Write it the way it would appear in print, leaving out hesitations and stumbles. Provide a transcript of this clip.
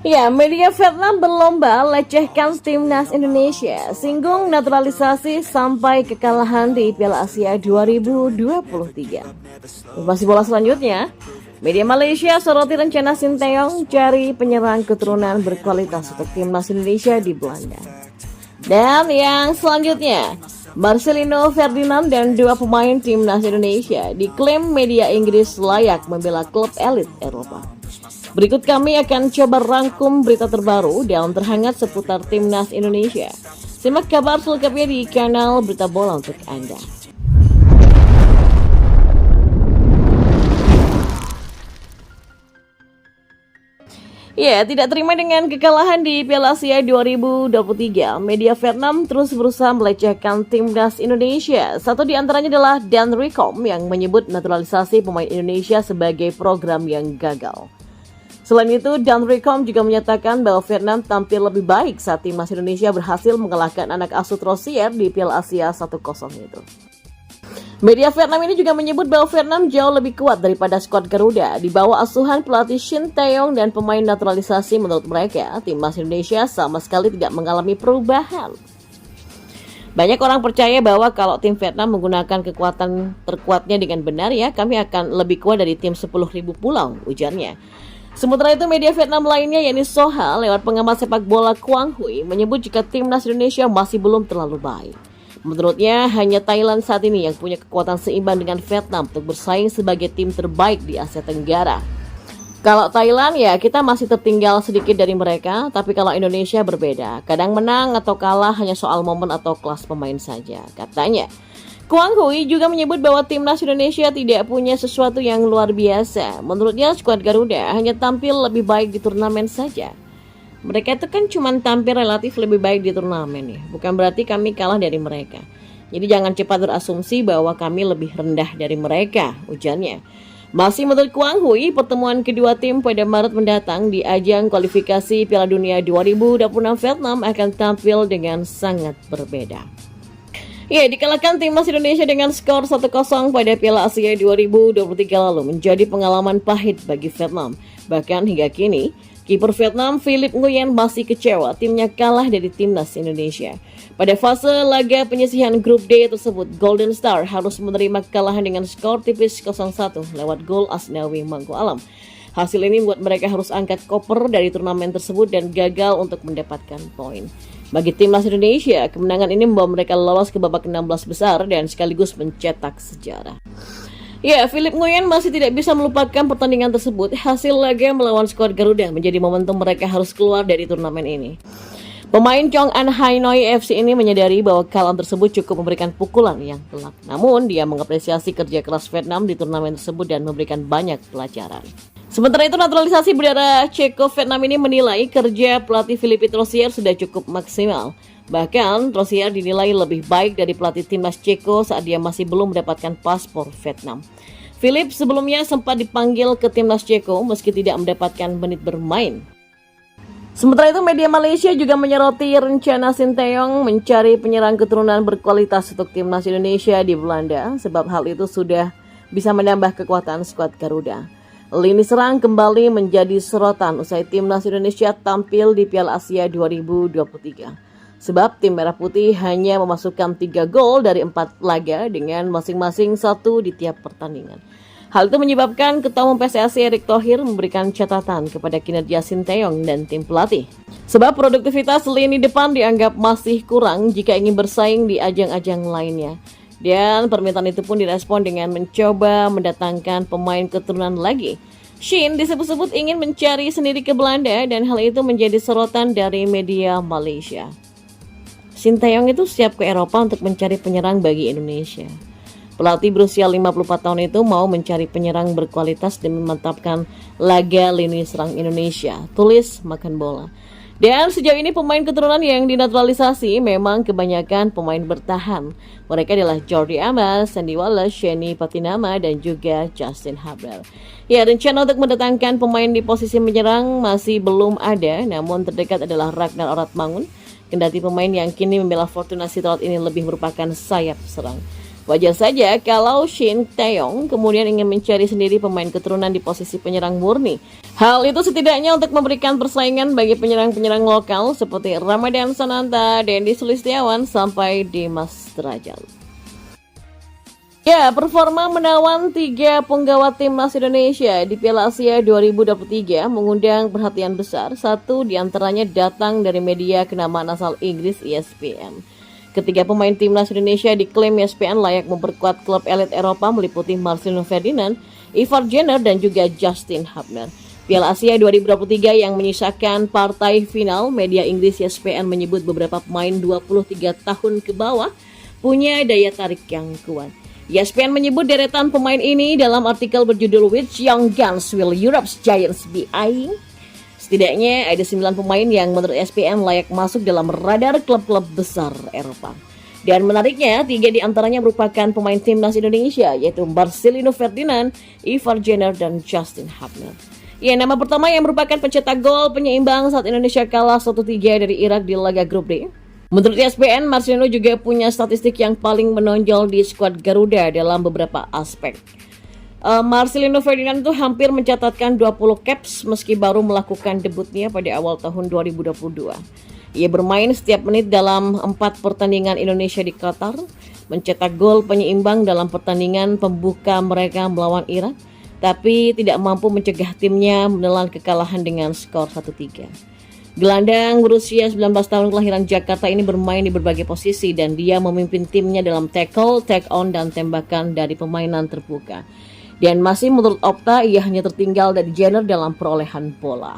Ya, media Vietnam berlomba lecehkan timnas Indonesia, singgung naturalisasi sampai kekalahan di Piala Asia 2023. Informasi bola selanjutnya, media Malaysia soroti rencana Sinteyong cari penyerang keturunan berkualitas untuk timnas Indonesia di Belanda. Dan yang selanjutnya, Marcelino Ferdinand dan dua pemain timnas Indonesia diklaim media Inggris layak membela klub elit Eropa. Berikut kami akan coba rangkum berita terbaru dan terhangat seputar timnas Indonesia. Simak kabar selengkapnya di kanal Berita Bola untuk Anda. Ya, tidak terima dengan kekalahan di Piala Asia 2023, media Vietnam terus berusaha melecehkan timnas Indonesia. Satu di antaranya adalah Dan Ricom yang menyebut naturalisasi pemain Indonesia sebagai program yang gagal. Selain itu, Dan Ricom juga menyatakan bahwa Vietnam tampil lebih baik saat timnas Indonesia berhasil mengalahkan anak asuh Rosier di Piala Asia 1-0 itu. Media Vietnam ini juga menyebut bahwa Vietnam jauh lebih kuat daripada skuad Garuda. Di bawah asuhan pelatih Shin Tae-yong dan pemain naturalisasi, menurut mereka, timnas Indonesia sama sekali tidak mengalami perubahan. Banyak orang percaya bahwa kalau tim Vietnam menggunakan kekuatan terkuatnya dengan benar, ya kami akan lebih kuat dari tim 10.000 pulau, ujarnya. Sementara itu, media Vietnam lainnya yakni Soha lewat pengamat sepak bola Quang Huy menyebut jika timnas Indonesia masih belum terlalu baik. Menurutnya, hanya Thailand saat ini yang punya kekuatan seimbang dengan Vietnam untuk bersaing sebagai tim terbaik di Asia Tenggara. Kalau Thailand, ya kita masih tertinggal sedikit dari mereka, tapi kalau Indonesia berbeda. Kadang menang atau kalah hanya soal momen atau kelas pemain saja, katanya. Quang Huy juga menyebut bahwa timnas Indonesia tidak punya sesuatu yang luar biasa. Menurutnya, skuad Garuda hanya tampil lebih baik di turnamen saja. Mereka itu kan cuma tampil relatif lebih baik di turnamen ya. Bukan berarti kami kalah dari mereka. Jadi jangan cepat berasumsi bahwa kami lebih rendah dari mereka, ujarnya. Masih menurut Quang Huy, pertemuan kedua tim pada Maret mendatang di ajang kualifikasi Piala Dunia 2026 Vietnam akan tampil dengan sangat berbeda. Ya, dikalahkan timnas Indonesia dengan skor 1-0 pada Piala Asia 2023 lalu menjadi pengalaman pahit bagi Vietnam. Bahkan hingga kini, kiper Vietnam Philip Nguyen masih kecewa timnya kalah dari timnas Indonesia. Pada fase laga penyisihan grup D tersebut, Golden Star harus menerima kekalahan dengan skor tipis 0-1 lewat gol Asnawi Mangku Alam. Hasil ini membuat mereka harus angkat koper dari turnamen tersebut dan gagal untuk mendapatkan poin. Bagi timnas Indonesia, kemenangan ini membawa mereka lolos ke babak 16 besar dan sekaligus mencetak sejarah. Ya, Philip Nguyen masih tidak bisa melupakan pertandingan tersebut. Hasil laga melawan skuad Garuda menjadi momentum mereka harus keluar dari turnamen ini. Pemain Chong An Hanoi FC ini menyadari bahwa kekalahan tersebut cukup memberikan pukulan yang telak. Namun, dia mengapresiasi kerja keras Vietnam di turnamen tersebut dan memberikan banyak pelajaran. Sementara itu, naturalisasi berdarah Ceko Vietnam ini menilai kerja pelatih Philippe Rosier sudah cukup maksimal. Bahkan, Rosier dinilai lebih baik dari pelatih timnas Ceko saat dia masih belum mendapatkan paspor Vietnam. Philippe sebelumnya sempat dipanggil ke timnas Ceko meski tidak mendapatkan menit bermain. Sementara itu, media Malaysia juga menyoroti rencana Sinteyong mencari penyerang keturunan berkualitas untuk timnas Indonesia di Belanda, sebab hal itu sudah bisa menambah kekuatan skuad Garuda. Lini serang kembali menjadi sorotan usai timnas Indonesia tampil di Piala Asia 2023. Sebab tim Merah Putih hanya memasukkan 3 gol dari 4 laga dengan masing-masing 1 di tiap pertandingan. Hal itu menyebabkan Ketua Umum PSSI Erick Thohir memberikan catatan kepada kinerja Sinteyong dan tim pelatih. Sebab produktivitas lini depan dianggap masih kurang jika ingin bersaing di ajang-ajang lainnya. Dan permintaan itu pun direspon dengan mencoba mendatangkan pemain keturunan lagi. Shin disebut-sebut ingin mencari sendiri ke Belanda dan hal itu menjadi sorotan dari media Malaysia. Sinteyong itu siap ke Eropa untuk mencari penyerang bagi Indonesia. Pelatih berusia 54 tahun itu mau mencari penyerang berkualitas dan memantapkan laga lini serang Indonesia. Tulis Makan Bola. Dan sejauh ini pemain keturunan yang dinaturalisasi memang kebanyakan pemain bertahan. Mereka adalah Jordi Amat, Sandy Wallace, Sheni Patinama, dan juga Justin Haber. Ya, rencana untuk mendatangkan pemain di posisi menyerang masih belum ada, namun terdekat adalah Ragnar Oratmangun. Kendati pemain yang kini membela Fortuna Sittard ini lebih merupakan sayap serang. Wajar saja kalau Shin Taeyong kemudian ingin mencari sendiri pemain keturunan di posisi penyerang murni. Hal itu setidaknya untuk memberikan persaingan bagi penyerang-penyerang lokal seperti Ramadhan Sananta, Dendi Sulistiawan, sampai Dimas Derajat. Ya, performa menawan 3 punggawa timnas Indonesia di Piala Asia 2023 mengundang perhatian besar. Satu diantaranya datang dari media kenamaan asal Inggris ESPN. Ketiga pemain timnas Indonesia diklaim ESPN layak memperkuat klub elit Eropa meliputi Marcelino Ferdinand, Ivar Jenner, dan juga Justin Hubner. Piala Asia 2023 yang menyisakan partai final, media Inggris ESPN menyebut beberapa pemain 23 tahun ke bawah punya daya tarik yang kuat. ESPN menyebut deretan pemain ini dalam artikel berjudul Which Young Guns Will Europe's Giants Be Eyeing? Setidaknya ada 9 pemain yang menurut ESPN layak masuk dalam radar klub-klub besar Eropa. Dan menariknya, 3 di antaranya merupakan pemain timnas Indonesia, yaitu Marcelino Ferdinand, Ivar Jenner, dan Justin Hubner. Ya, nama pertama yang merupakan pencetak gol penyeimbang saat Indonesia kalah 1-3 dari Irak di laga grup D. Menurut ESPN, Marcelino juga punya statistik yang paling menonjol di skuad Garuda dalam beberapa aspek. Marcelino Ferdinand itu hampir mencatatkan 20 caps meski baru melakukan debutnya pada awal tahun 2022. Ia bermain setiap menit dalam 4 pertandingan Indonesia di Qatar, mencetak gol penyeimbang dalam pertandingan pembuka mereka melawan Irak, tapi tidak mampu mencegah timnya menelan kekalahan dengan skor 1-3. Gelandang berusia 19 tahun kelahiran Jakarta ini bermain di berbagai posisi dan dia memimpin timnya dalam tackle, take on, dan tembakan dari permainan terbuka. Dan masih menurut Opta, ia hanya tertinggal dari Jenner dalam perolehan bola.